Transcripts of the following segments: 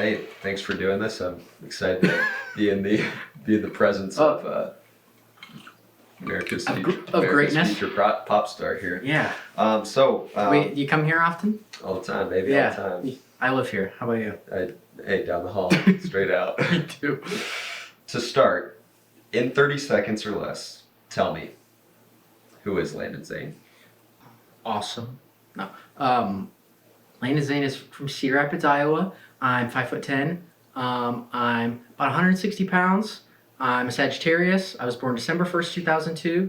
Hey, thanks for doing this. I'm excited to be in the presence of America's greatness. future pop star here. Yeah. Wait, you come here often? all the time, baby, Yeah. all the time. I live here. How about you? Hey, down the hall, straight out. Me too. To start, in 30 seconds or less, tell me, who is Landyn Zane? Awesome. No. Landyn Zane is from Cedar Rapids, Iowa. I'm 5'10". I'm about 160 pounds. I'm a Sagittarius. I was born December 1st, 2002.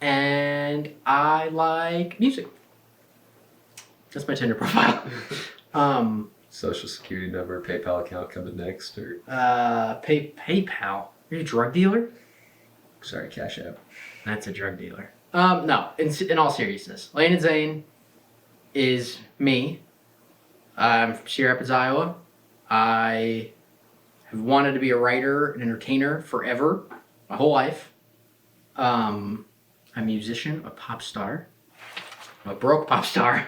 And I like music. That's my Tinder profile. Social security number, PayPal account coming next, or PayPal. Are you a drug dealer? sorry, Cash App. That's a drug dealer. No, in all seriousness, Landyn Zane is me. I'm from Cedar Rapids, Iowa. I have wanted to be a writer and entertainer forever, my whole life. I'm a musician, a pop star. I'm a broke pop star.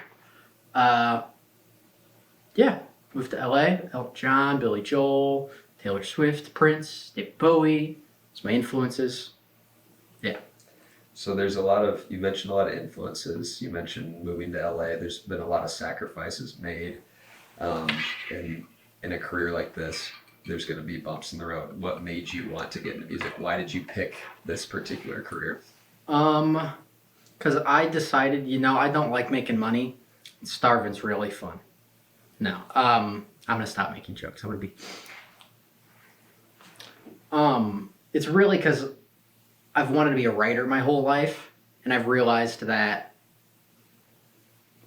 Yeah, moved to LA. Elton John, Billy Joel, Taylor Swift, Prince, David Bowie. It's my influences. Yeah. So you mentioned a lot of influences. You mentioned moving to LA. There's been a lot of sacrifices made. And in a career like this, there's going to be bumps in the road. What made you want to get into music? Why did you pick this particular career? Because I decided, I don't like making money. Starving's really fun. No, I'm gonna stop making jokes. I'm gonna be. It's really because I've wanted to be a writer my whole life, and I've realized that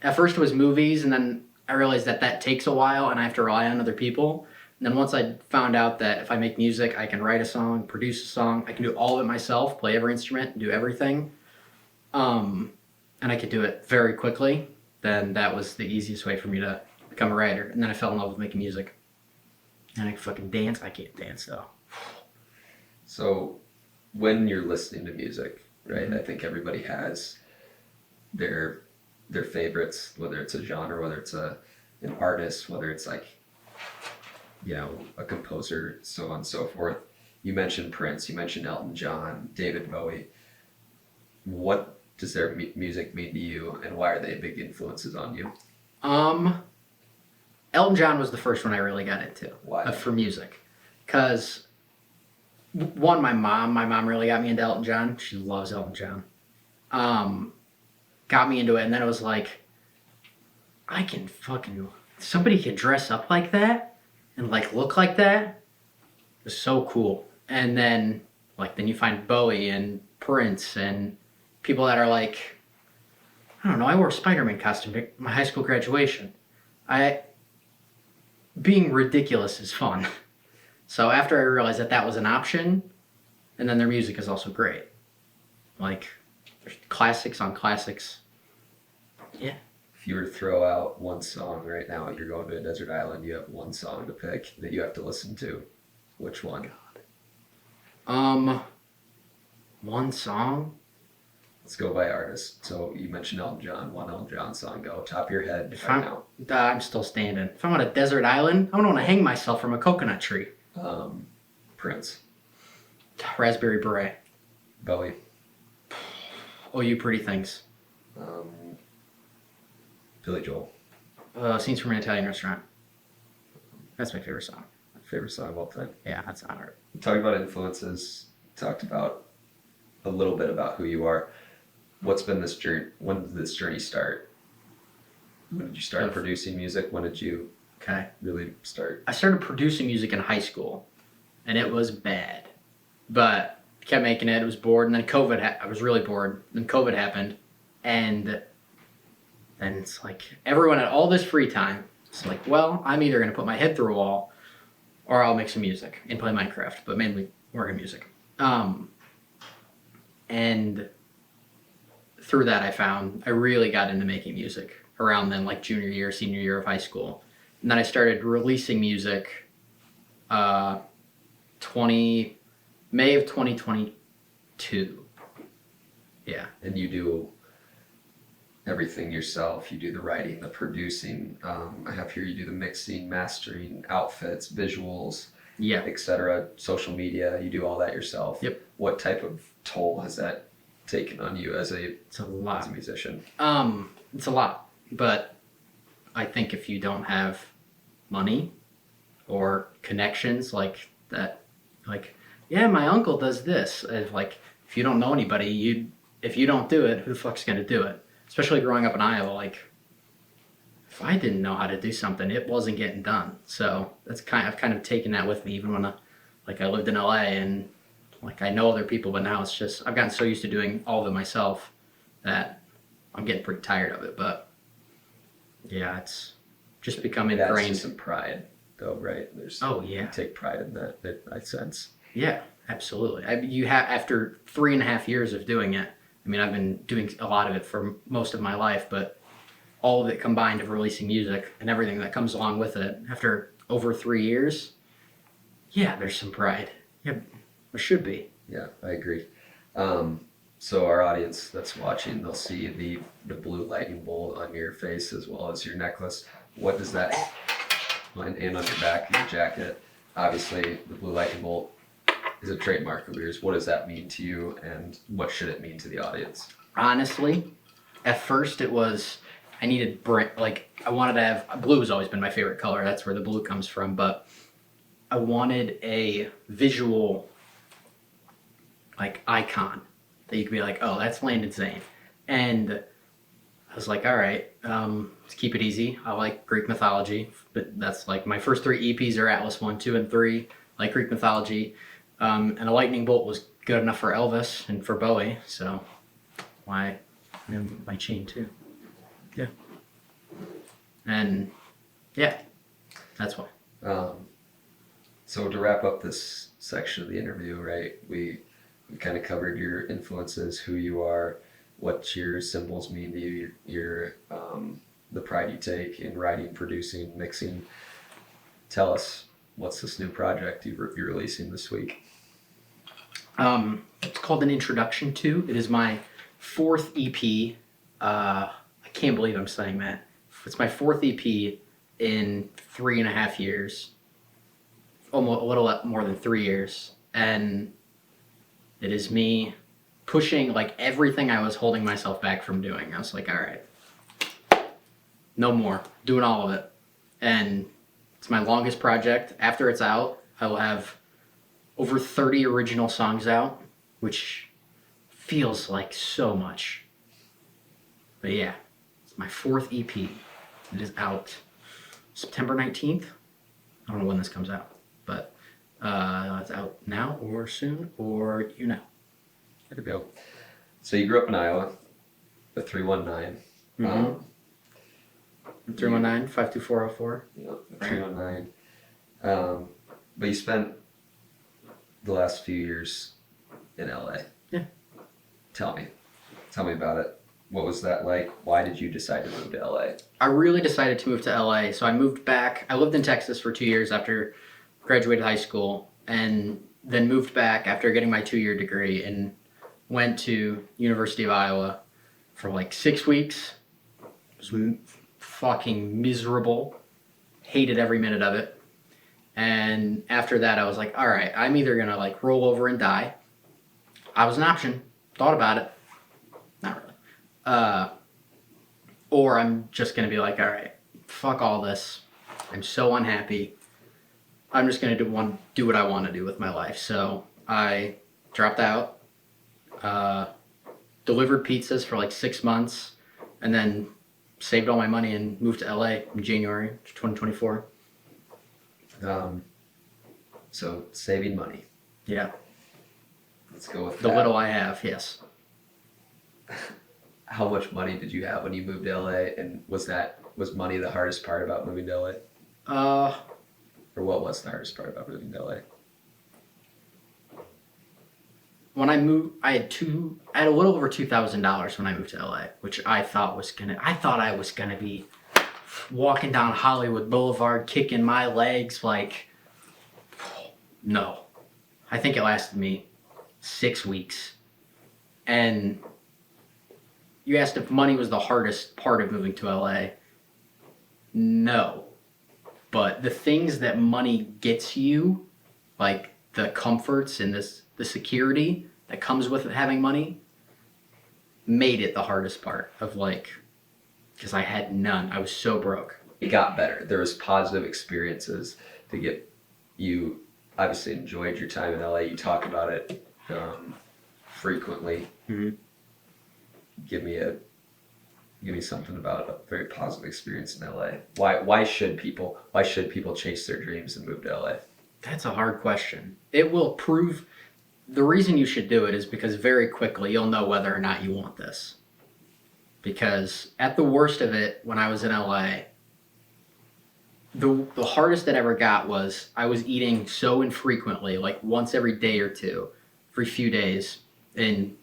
at first it was movies, and then I realized that takes a while, and I have to rely on other people. And then once I found out that if I make music, I can write a song, produce a song, I can do all of it myself, play every instrument, do everything, and I could do it very quickly, then that was the easiest way for me to become a writer. And then I fell in love with making music. And I can fucking dance. I can't dance though. So when you're listening to music, right, I think everybody has their favorites, whether it's a genre, whether it's an artist, whether it's like, a composer, so on and so forth. You mentioned Prince, you mentioned Elton John, David Bowie. What does their music mean to you, and why are they big influences on you? Elton John was the first one I really got into. Why? For music. Because, one, my mom really got me into Elton John. She loves Elton John. Got me into it, and then it was like, somebody can dress up like that and look like that. It was so cool. And then you find Bowie and Prince and people that are like, I don't know, I wore a Spider-Man costume at my high school graduation. Being ridiculous is fun. So after I realized that was an option, and then their music is also great. There's classics on classics. Yeah. If you were to throw out one song right now, you're going to a desert island, you have one song to pick that you have to listen to. Which one? One song? Let's go by artist. So you mentioned Elton John. One Elton John song. Go top of your head If right now. I'm still standing. If I'm on a desert island, I don't want to hang myself from a coconut tree. Prince. Raspberry Beret. Bowie. Oh, You Pretty Things. Billy Joel. Scenes from an Italian Restaurant. That's my favorite song. Favorite song of all time. Yeah, that's not hard. We talked about influences. Talked about a little bit about who you are. What's been this journey? When did this journey start? When did you start producing music? When did you really start? I started producing music in high school, and it was bad. But I kept making it. I was bored, and then I was really bored. Then COVID happened, and then it's like everyone had all this free time. It's like, well, I'm either going to put my head through a wall, or I'll make some music and play Minecraft, but mainly work in music. And through that, I really got into making music around then, junior year, senior year of high school. And then I started releasing music May of 2022. Yeah. And you do everything yourself. You do the writing, the producing. I have here you do the mixing, mastering, outfits, visuals, Yeah. etc. Social media. You do all that yourself. Yep. What type of toll has that taken on you as It's a lot. a musician? It's a lot, but I think if you don't have money or connections like that, like, yeah, my uncle does this. Like, if you don't know anybody, if you don't do it, who the fuck's gonna do it? Especially growing up in Iowa, like, if I didn't know how to do something, it wasn't getting done. So I've kind of taken that with me, even when I lived in LA and like I know other people, but now it's just I've gotten so used to doing all of it myself that I'm getting pretty tired of it. But yeah, it's just become That's ingrained. just some pride, though, right? Oh yeah, You take pride in that. I sense. yeah, absolutely. You have after 3.5 years of doing it. I mean, I've been doing a lot of it for most of my life, but all of it combined of releasing music and everything that comes along with it after over 3 years, yeah, there's some pride. Yeah, there should be. Yeah, I agree. So our audience that's watching, they'll see the blue lightning bolt on your face as well as your necklace. What does that, and on your back of your jacket, obviously the blue lightning bolt is a trademark of yours. What does that mean to you, and what should it mean to the audience? Honestly, at first it was I needed I wanted to have blue has always been my favorite color. That's where the blue comes from, but I wanted a visual like icon that you could be like, oh, that's Landyn Zane. And I was like, all right, let's keep it easy. I like Greek mythology, but that's like my first 3 EPs are Atlas 1, 2, and 3, like Greek mythology. And a lightning bolt was good enough for Elvis and for Bowie, so why my chain too. Yeah. And yeah, that's why. So to wrap up this section of the interview, right? We kind of covered your influences, who you are, what your symbols mean to you, your the pride you take in writing, producing, mixing. Tell us, what's this new project you're releasing this week? It's called An Introduction To. It is my 4th EP. I can't believe I'm saying that. It's my 4th EP in 3.5 years. Almost a little more than 3 years. And it is me pushing like everything I was holding myself back from doing. I was like, all right, no more. Doing all of it. And it's my longest project. After it's out, I will have over 30 original songs out, which feels like so much. But yeah, it's my 4th EP. It is out September 19th. I don't know when this comes out, but it's out now or soon or There we go. So you grew up in Iowa, the 319. 319-52404. Yep, the 319. But you spent the last few years in LA. Yeah. Tell me about it. What was that like? Why did you decide to move to LA? I really decided to move to LA, so I moved back. I lived in Texas for 2 years after graduated high school, and then moved back after getting my 2-year degree and went to University of Iowa for like 6 weeks. It was fucking miserable. Hated every minute of it. And after that, I was like, all right, I'm either gonna like roll over and die. I was an option. Thought about it. Not really. Or I'm just gonna be like, all right, fuck all this. I'm so unhappy. I'm just gonna do what I want to do with my life. So I dropped out, delivered pizzas for like 6 months, and then saved all my money and moved to LA in January 2024. So saving money. Yeah, Let's go with the that. little I have, yes. How much money did you have when you moved to LA, and was money the hardest part about moving to LA? Or what was the hardest part about moving to LA? When I moved, I had a little over $2,000 when I moved to LA, which I thought I was gonna be walking down Hollywood Boulevard, kicking my legs like, no. I think it lasted me 6 weeks. And you asked if money was the hardest part of moving to LA. No. But the things that money gets you, like the comforts and the security that comes with having money, made it the hardest part of like, because I had none. I was so broke. It got better. There was positive experiences to get you. Obviously, enjoyed your time in LA. You talk about it frequently. Mm-hmm. Give me something about a very positive experience in LA. Why should people chase their dreams and move to LA? That's a hard question. It will prove. The reason you should do it is because very quickly you'll know whether or not you want this. Because at the worst of it, when I was in LA, the hardest it ever got was I was eating so infrequently, like once every day or two, every few days, and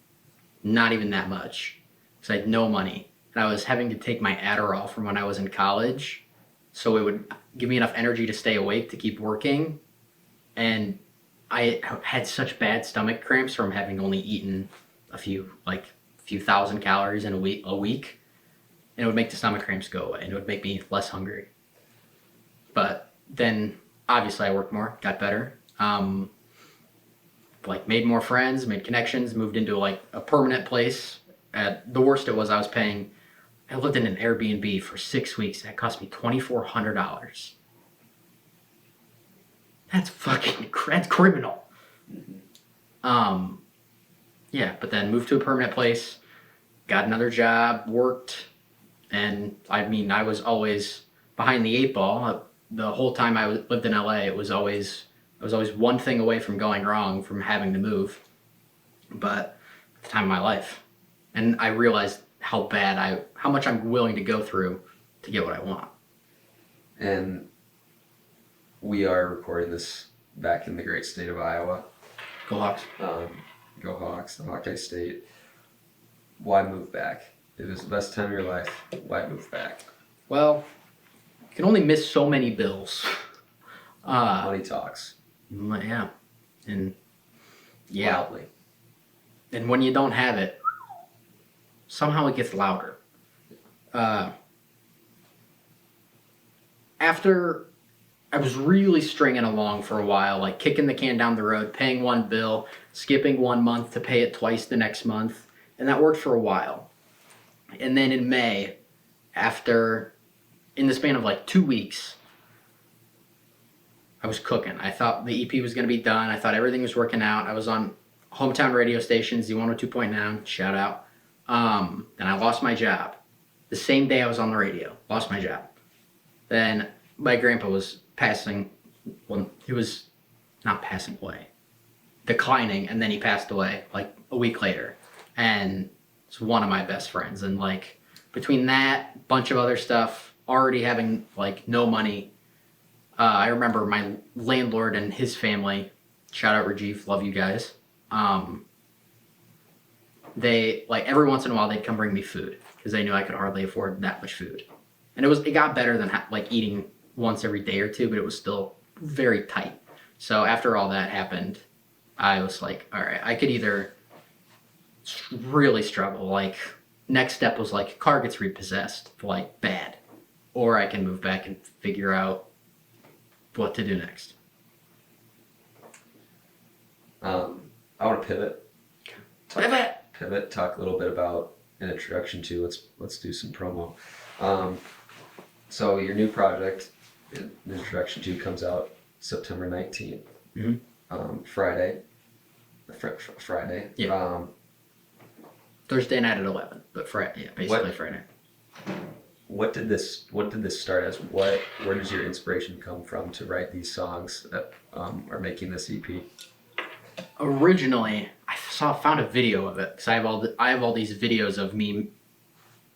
not even that much, because I had no money. And I was having to take my Adderall from when I was in college, so it would give me enough energy to stay awake to keep working. And I had such bad stomach cramps from having only eaten a few thousand calories in a week, and it would make the stomach cramps go away, and it would make me less hungry. But then, obviously, I worked more, got better, made more friends, made connections, moved into like a permanent place. The worst it was, I lived in an Airbnb for 6 weeks. That cost me $2,400. That's that's criminal. Yeah, but then moved to a permanent place, got another job, worked, and I was always behind the eight ball. The whole time I lived in LA, I was always one thing away from going wrong, from having to move. But at the time of my life, and I realized how much I'm willing to go through to get what I want. And we are recording this back in the great state of Iowa. Go Hawks. Go Hawks, the Hawkeye State. Why move back? It was the best time of your life. Why move back? Well, you can only miss so many bills. Money talks. Yeah. And yeah. Loudly. And when you don't have it, somehow it gets louder. After I was really stringing along for a while, like kicking the can down the road, paying one bill, skipping 1 month to pay it twice the next month, and that worked for a while. And then in May, in the span of like 2 weeks, I was cooking. I thought the EP was going to be done. I thought everything was working out. I was on hometown radio station, Z102.9, shout out. Then I lost my job. The same day I was on the radio, lost my job. Then my grandpa was he was not passing away, declining, and then he passed away like a week later. And it's one of my best friends. And like between that, bunch of other stuff, already having like no money, I remember my landlord and his family, shout out Rajiv, love you guys. They like every once in a while they'd come bring me food because they knew I could hardly afford that much food. And it got better than like eating once every day or two, but it was still very tight. So after all that happened, I was like, all right, I could either really struggle. Like next step was like car gets repossessed, like bad, or I can move back and figure out what to do next. I want to pivot. Pivot. Talk a little bit about an introduction to. Let's do some promo. So your new project, an introduction to, comes out September 19th. Mm-hmm. Friday. Friday. Yeah. Thursday night at 11, but Friday. Yeah, basically Friday. What did this start as? Where does your inspiration come from to write these songs that are making this EP? Originally, I found a video of it because I have all these videos of me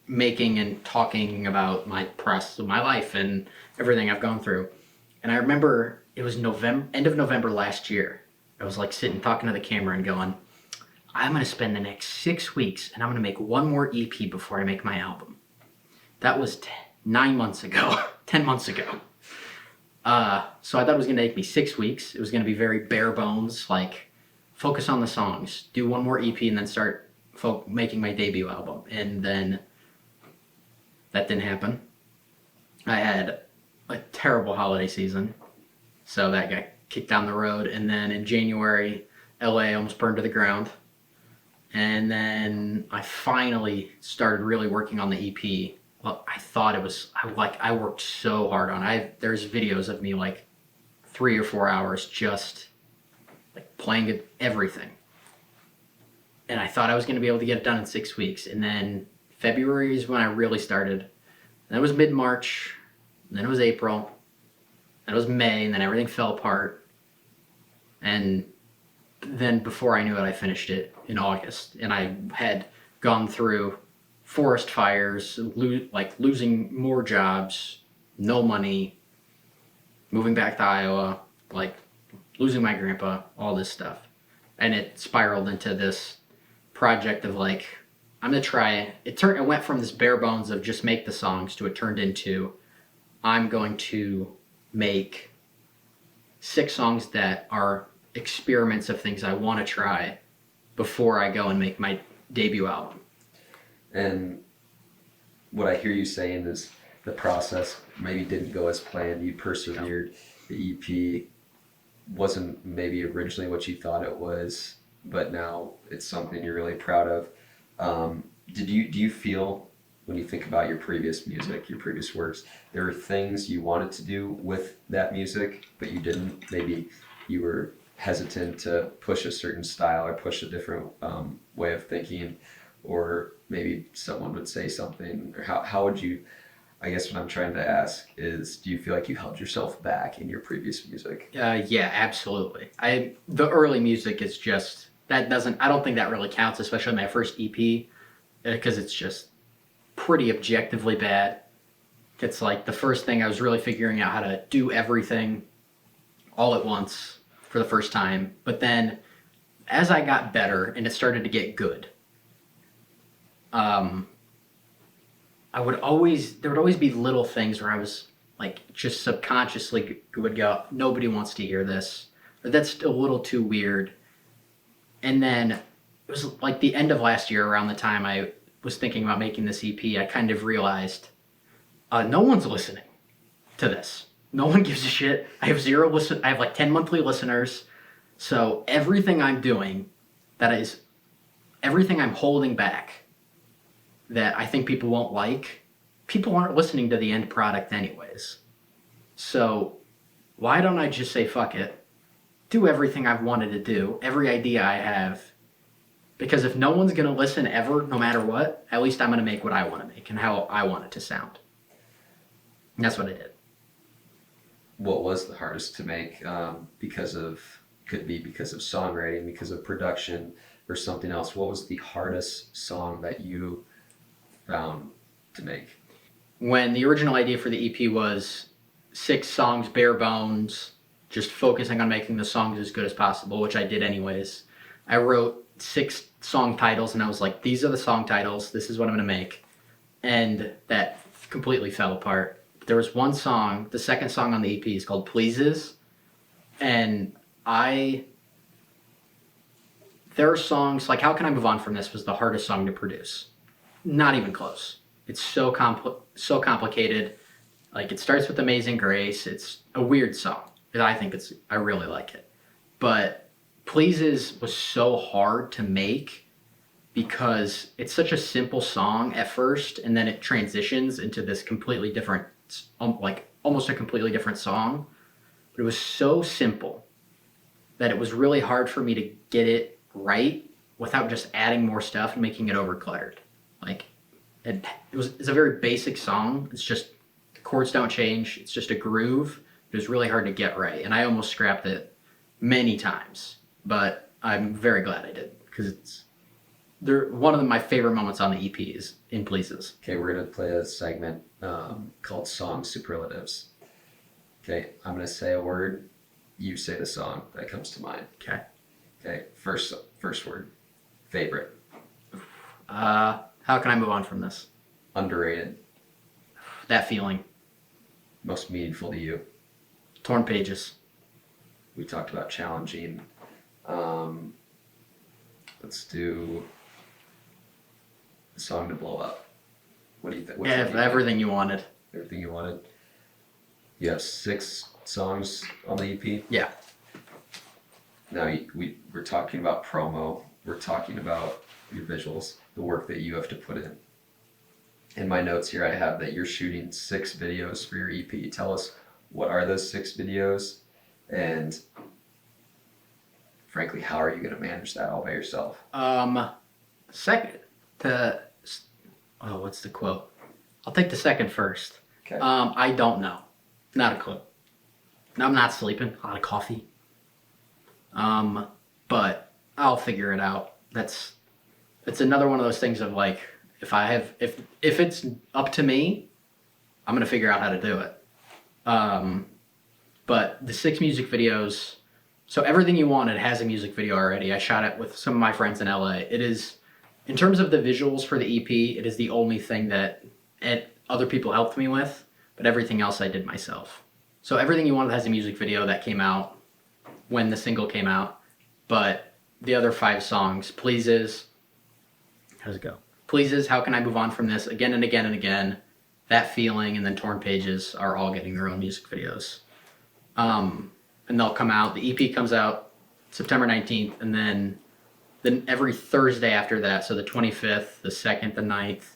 making and talking about my life and everything I've gone through. And I remember it was end of November last year. I was like sitting talking to the camera and going, I'm going to spend the next 6 weeks and I'm going to make one more EP before I make my album. That was 9 months ago, 10 months ago. So I thought it was going to take me 6 weeks. It was going to be very bare bones, like focus on the songs, do one more EP and then start making my debut album, and then that didn't happen. I had a terrible holiday season, so that got kicked down the road. And then in January, LA almost burned to the ground. And then I finally started really working on the EP. Well, I thought it was, I worked so hard on it. There's videos of me like 3 or 4 hours just like playing everything. And I thought I was going to be able to get it done in 6 weeks. And then February is when I really started. And it was mid-March, and then it was April, and it was May, and then everything fell apart. And then before I knew it, I finished it in August. And I had gone through forest fires, losing more jobs, no money, moving back to Iowa, like losing my grandpa, all this stuff. And it spiraled into this project of like, I'm gonna try it. It went from this bare bones of just make the songs to it turned into, I'm going to make 6 songs that are experiments of things I want to try before I go and make my debut album. And what I hear you saying is the process maybe didn't go as planned. You persevered. The EP wasn't maybe originally what you thought it was, but now it's something you're really proud of. Do you feel, when you think about your previous music, your previous works, there are things you wanted to do with that music, but you didn't? Maybe you were hesitant to push a certain style or push a different way of thinking, or maybe someone would say something, or how would you, I guess what I'm trying to ask is, do you feel like you held yourself back in your previous music? Yeah, absolutely. The early music is just, I don't think that really counts, especially my first EP, because it's just pretty objectively bad. It's like the first thing I was really figuring out how to do everything all at once for the first time. But then as I got better and it started to get good, there would always be little things where I was like, just subconsciously would go, nobody wants to hear this, or that's a little too weird. And then it was like the end of last year, around the time I was thinking about making this EP, I kind of realized no one's listening to this. No one gives a shit. I have like 10 monthly listeners. So everything I'm doing, everything I'm holding back that I think people won't like, people aren't listening to the end product anyways. So why don't I just say fuck it, do everything I've wanted to do, every idea I have, because if no one's going to listen ever, no matter what, at least I'm going to make what I want to make and how I want it to sound. And that's what I did. What was the hardest to make? Could be because of songwriting, because of production, or something else. What was the hardest song that you found to make? When the original idea for the EP was 6 songs, bare bones, just focusing on making the songs as good as possible, which I did anyways, I wrote 6 song titles and I was like, these are the song titles, this is what I'm going to make. And that completely fell apart. There was one song, the second song on the EP is called Pleases, and there are songs like How Can I Move On From This was the hardest song to produce. Not even close. It's so complicated. Like, it starts with Amazing Grace. It's a weird song. I really like it. But Pleases was so hard to make because it's such a simple song at first, and then it transitions into this completely different, like almost a completely different song. But it was so simple that it was really hard for me to get it right without just adding more stuff and making it overcluttered. Like, it's a very basic song. It's just, the chords don't change. It's just a groove. It was really hard to get right, and I almost scrapped it many times. But I'm very glad I did, because one of my favorite moments on the EP is in Pleases. Okay, we're going to play a segment called Song Superlatives. Okay, I'm going to say a word. You say the song that comes to mind. Okay. Okay, first word. Favorite. How Can I Move On From This? Underrated. That Feeling. Most meaningful to you. Torn Pages. We talked about challenging. Let's do a song to blow up? What do you think? Yeah, everything you wanted. Everything you wanted. You have 6 songs on the EP. Yeah. Now we're talking about promo. We're talking about your visuals, the work that you have to put in. In my notes here, I have that you're shooting 6 videos for your EP. Tell us, what are those 6 videos, and frankly, how are you going to manage that all by yourself? Second, what's the quote? I'll take the second first. Okay. I don't know. Not a clue. I'm not sleeping. A lot of coffee. But I'll figure it out. It's another one of those things of like, if it's up to me, I'm gonna figure out how to do it. But the 6 music videos, so Everything You Wanted has a music video already. I shot it with some of my friends in LA. It is, in terms of the visuals for the EP, it is the only thing that other people helped me with, but everything else I did myself. So Everything You Wanted has a music video that came out when the single came out, but the other 5 songs, Pleases, how's it go? Pleases, How Can I Move On From This, Again and Again and Again, That Feeling, and then Torn Pages are all getting their own music videos. And they'll come out, the EP comes out September 19th, and then every Thursday after that, so the 25th, the 2nd, the 9th,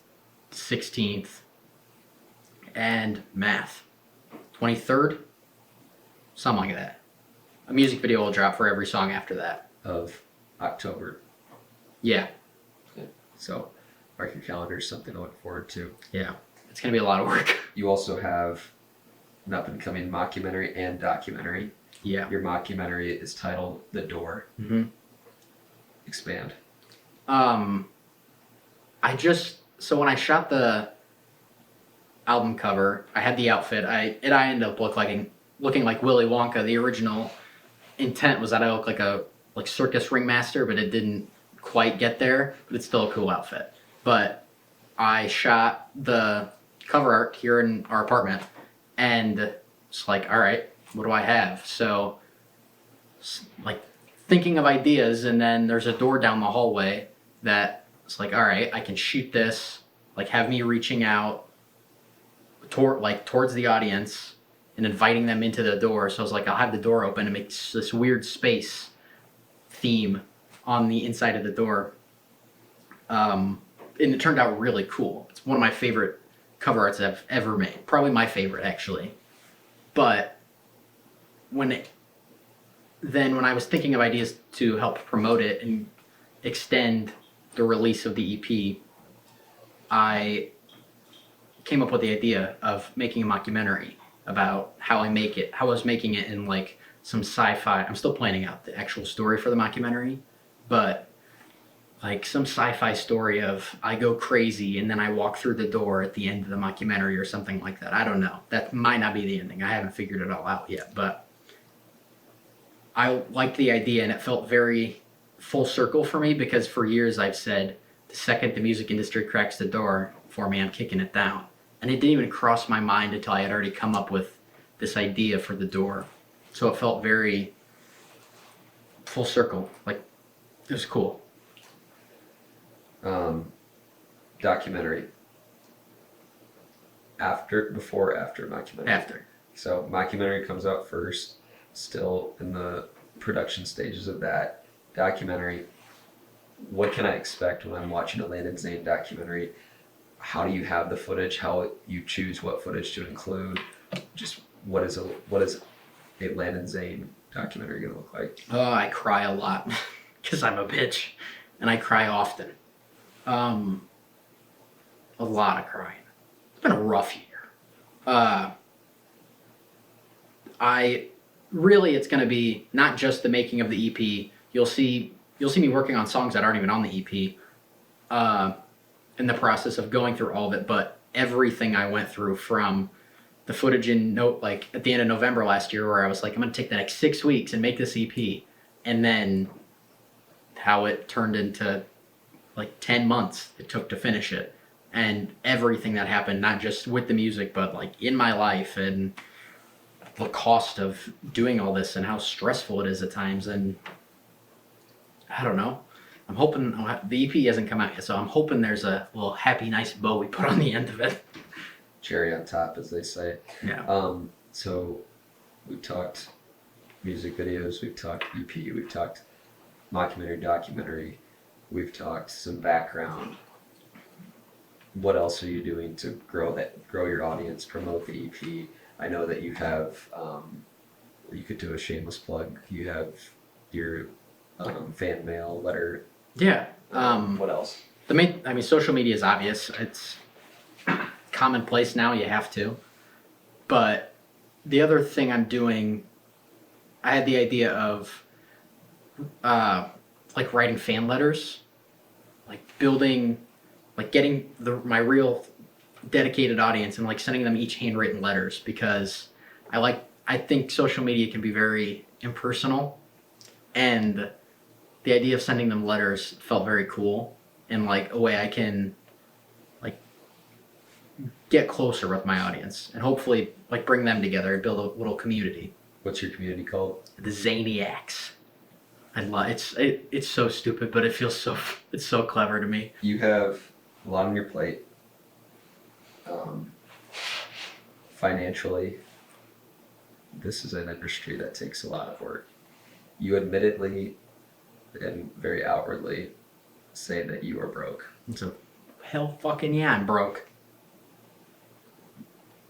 16th, and Math, 23rd, something like that. A music video will drop for every song after that. Of October. Yeah. So mark your calendars, something to look forward to. Yeah. It's going to be a lot of work. You also have an up-and-coming mockumentary and documentary. Yeah. Your mockumentary is titled The Door. Mm-hmm. Expand. So when I shot the album cover, I had the outfit. I ended up looking like Willy Wonka. The original intent was that I look like a circus ringmaster, but it didn't quite get there. But it's still a cool outfit. But I shot the cover art here in our apartment, and it's like, all right, what do I have? So, like, thinking of ideas, and then there's a door down the hallway that it's like, all right, I can shoot this, like have me reaching out towards the audience and inviting them into the door. So I was like, I'll have the door open and make this weird space theme on the inside of the door. And it turned out really cool. It's one of my favorite cover arts I've ever made. Probably my favorite, actually. But when I was thinking of ideas to help promote it and extend the release of the EP, I came up with the idea of making a mockumentary about how I was making it in like some sci-fi. I'm still planning out the actual story for the mockumentary, but like some sci-fi story of I go crazy and then I walk through the door at the end of the mockumentary or something like that. I don't know. That might not be the ending. I haven't figured it all out yet, but I liked the idea and it felt very full circle for me because for years I've said the second the music industry cracks the door for me, I'm kicking it down. And it didn't even cross my mind until I had already come up with this idea for the door. So it felt very full circle. Like, it was cool. Documentary. Before, after mockumentary? After. So mockumentary comes out first, still in the production stages of that. Documentary, what can I expect when I'm watching a Landyn Zane documentary? How do you have the footage? How you choose what footage to include? Just what is a Landyn Zane documentary going to look like? Oh, I cry a lot because I'm a bitch and I cry often. A lot of crying. It's been a rough year. It's going to be not just the making of the EP. You'll see me working on songs that aren't even on the EP. In the process of going through all of it, but everything I went through from the footage at the end of November last year where I was like, I'm going to take the next 6 weeks and make this EP. And then how it turned into like 10 months it took to finish it. And everything that happened, not just with the music, but like in my life and the cost of doing all this and how stressful it is at times. And I don't know. I'm hoping the EP hasn't come out yet, so I'm hoping there's a little happy, nice bow we put on the end of it. Cherry on top, as they say. Yeah. So we've talked music videos, we've talked EP, we've talked mockumentary, documentary, we've talked some background. What else are you doing to grow your audience, promote the EP? I know that you have, you could do a shameless plug. You have your fan mail letter. Yeah. What else? Social media is obvious. It's commonplace now. You have to. But the other thing I'm doing, I had the idea of, like writing fan letters, like building, like getting my real dedicated audience and like sending them each handwritten letters, because I think social media can be very impersonal, and the idea of sending them letters felt very cool, and like a way I can like get closer with my audience and hopefully like bring them together and build a little community. What's your community called? The Zaniacs. It's so stupid, but it's so clever to me. You have a lot on your plate. Financially, this is an industry that takes a lot of work. You admittedly and very outwardly say that you are broke. So, hell fucking yeah, I'm broke.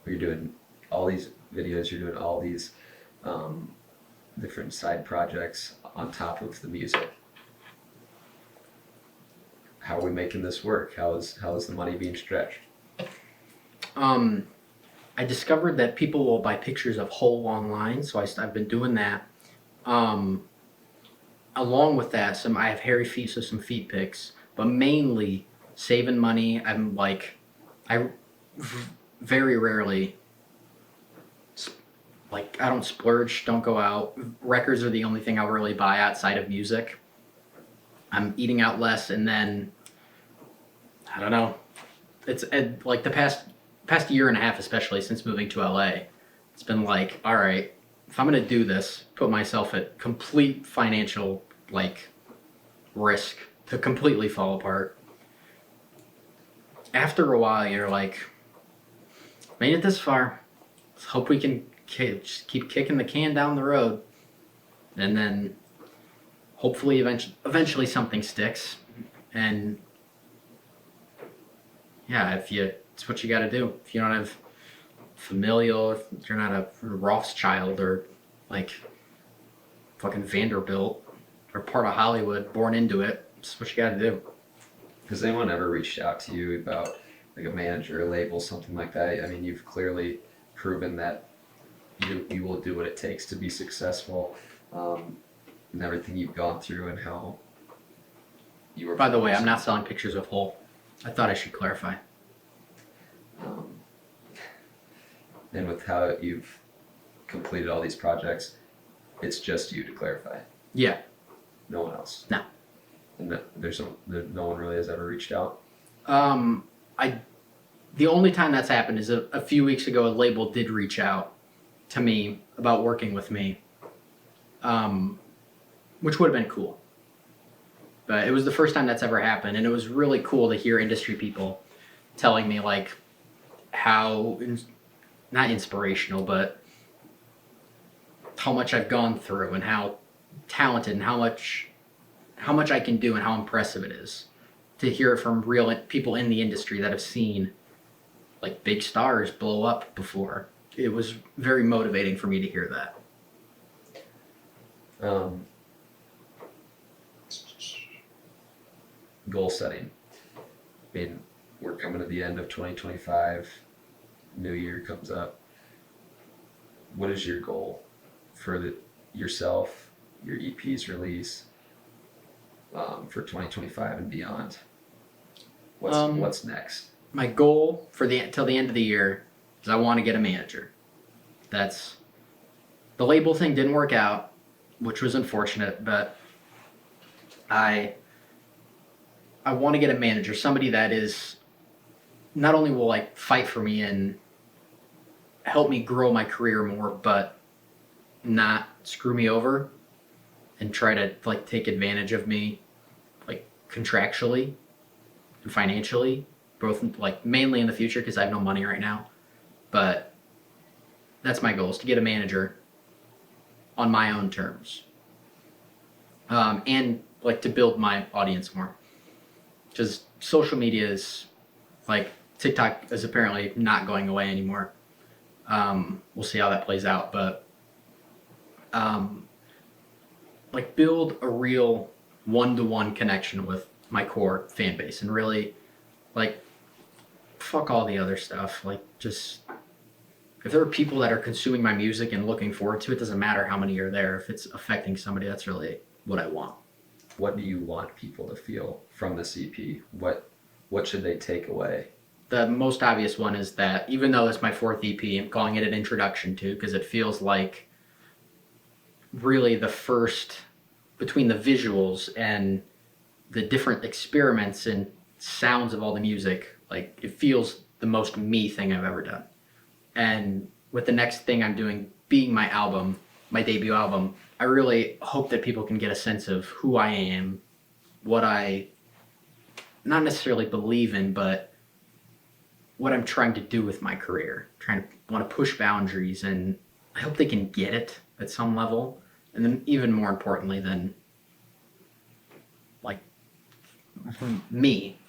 You're doing all these videos, you're doing all these different side projects on top of the music. How are we making this work? How is the money being stretched? I discovered that people will buy pictures of Hole online, so I've been doing that. Along with that, I have hairy feet, so some feet pics, but mainly saving money. I very rarely, like, I don't splurge, don't go out. Records are the only thing I'll really buy outside of music. I'm eating out less, and then, I don't know. It's like the past year and a half, especially since moving to LA, it's been like, all right, if I'm going to do this, put myself at complete financial, like, risk to completely fall apart. After a while, you're like, made it this far. Let's hope we can just keep kicking the can down the road. And then hopefully eventually something sticks. And yeah, it's what you got to do. If you don't have familial, if you're not a Rothschild or like fucking Vanderbilt or part of Hollywood, born into it, it's what you got to do. Has anyone ever reached out to you about like a manager, a label, something like that? I mean, you've clearly proven that you will do what it takes to be successful, and everything you've gone through and how you were. By the way, I'm not selling pictures of Hole. I thought I should clarify. And with how you've completed all these projects, it's just you, to clarify. Yeah. No one else. No. And no one really has ever reached out. The only time that's happened is a few weeks ago. A label did reach out to me about working with me, which would have been cool. But it was the first time that's ever happened, and it was really cool to hear industry people telling me like how not inspirational, but how much I've gone through and how talented and how much I can do and how impressive it is to hear it from real people in the industry that have seen like big stars blow up before. It was very motivating for me to hear that. Goal setting. I mean, we're coming to the end of 2025. New year comes up. What is your goal for yourself, your EP's release, for 2025 and beyond? What's next? My goal for till the end of the year is I want to get a manager. The label thing didn't work out, which was unfortunate, but I want to get a manager, somebody that is not only will like fight for me and help me grow my career more, but not screw me over and try to like take advantage of me, like contractually and financially, both like mainly in the future because I have no money right now. But that's my goal, is to get a manager on my own terms, and like to build my audience more. Because social media is like TikTok is apparently not going away anymore. We'll see how that plays out, but like build a real one-to-one connection with my core fan base and really like fuck all the other stuff. Like just if there are people that are consuming my music and looking forward to it, doesn't matter how many are there. If it's affecting somebody, that's really what I want. What do you want people to feel from this EP? What should they take away? The most obvious one is that even though it's my 4th EP, I'm calling it an introduction to, because it feels like really the first, between the visuals and the different experiments and sounds of all the music, like it feels the most me thing I've ever done. And with the next thing I'm doing being my album, my debut album, I really hope that people can get a sense of who I am, what I not necessarily believe in, but what I'm trying to do with my career. Want to push boundaries, and I hope they can get it at some level. And then even more importantly than like me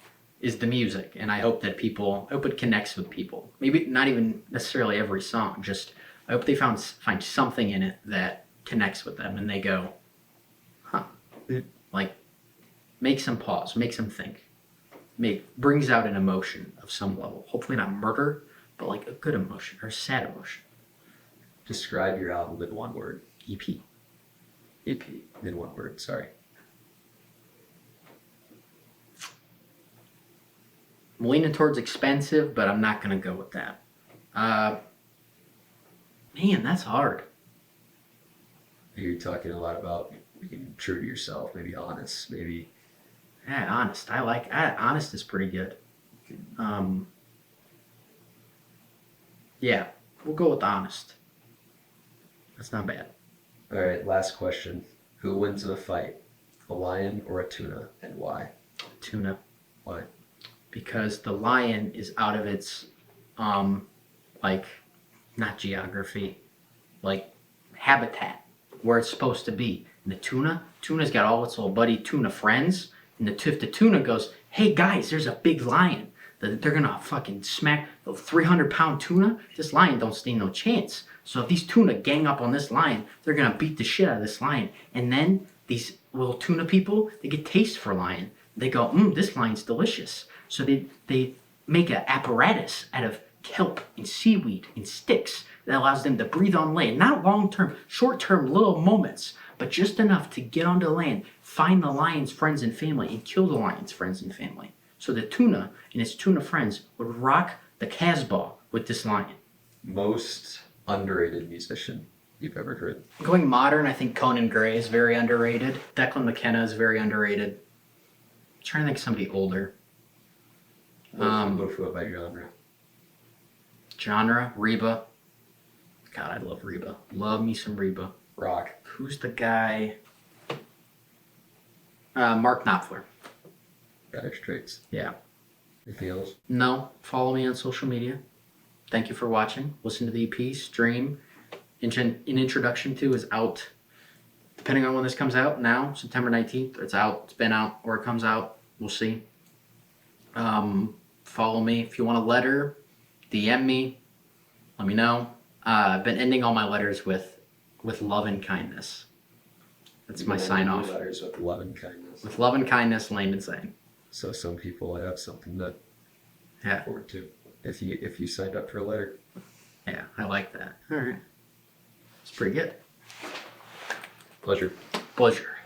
is the music, and I hope that I hope it connects with people. Maybe not even necessarily every song, just I hope they find something in it that connects with them and they go, huh, like makes them pause, makes them think, brings out an emotion of some level. Hopefully not murder, but like a good emotion or a sad emotion. Describe your album in one word. EP. EP in one word, sorry. I'm leaning towards expensive, but I'm not going to go with that. Man, that's hard. You're talking a lot about being true to yourself, maybe honest, maybe. Yeah, honest. Honest is pretty good. Yeah, we'll go with honest. That's not bad. All right, last question. Who wins in a fight, a lion or a tuna, and why? Tuna. Why? Because the lion is out of its, like, not geography, like habitat, where it's supposed to be. And the tuna's got all its little buddy tuna friends. And if the tuna goes, hey guys, there's a big lion, they're gonna fucking smack the 300-pound tuna. This lion don't stand no chance. So if these tuna gang up on this lion, they're gonna beat the shit out of this lion. And then these little tuna people, they get taste for lion. They go, this lion's delicious. So they make an apparatus out of kelp and seaweed and sticks that allows them to breathe on land. Not long-term, short-term little moments, but just enough to get onto land, find the lion's friends and family, and kill the lion's friends and family. So the tuna and its tuna friends would rock the Casbah with this lion. Most underrated musician you've ever heard? Going modern, I think Conan Gray is very underrated. Declan McKenna is very underrated. I'm trying to think of somebody older. What about genre? Genre, Reba. God, I love Reba. Love me some Reba. Rock. Who's the guy? Mark Knopfler. Dire Straits. Yeah. Anything else? No, follow me on social media. Thank you for watching. Listen to the EP, stream. An Introduction to is out, depending on when this comes out, now, September 19th. It's out, it's been out, or it comes out. We'll see. Follow me. If you want a letter, DM me. Let me know. I've been ending all my letters with love and kindness. That's my sign off. Letters with love and kindness. With love and kindness, Landyn Zane. So some people have something to Yeah. forward to. If you signed up for a letter. Yeah, I like that. All right. It's pretty good. Pleasure. Pleasure.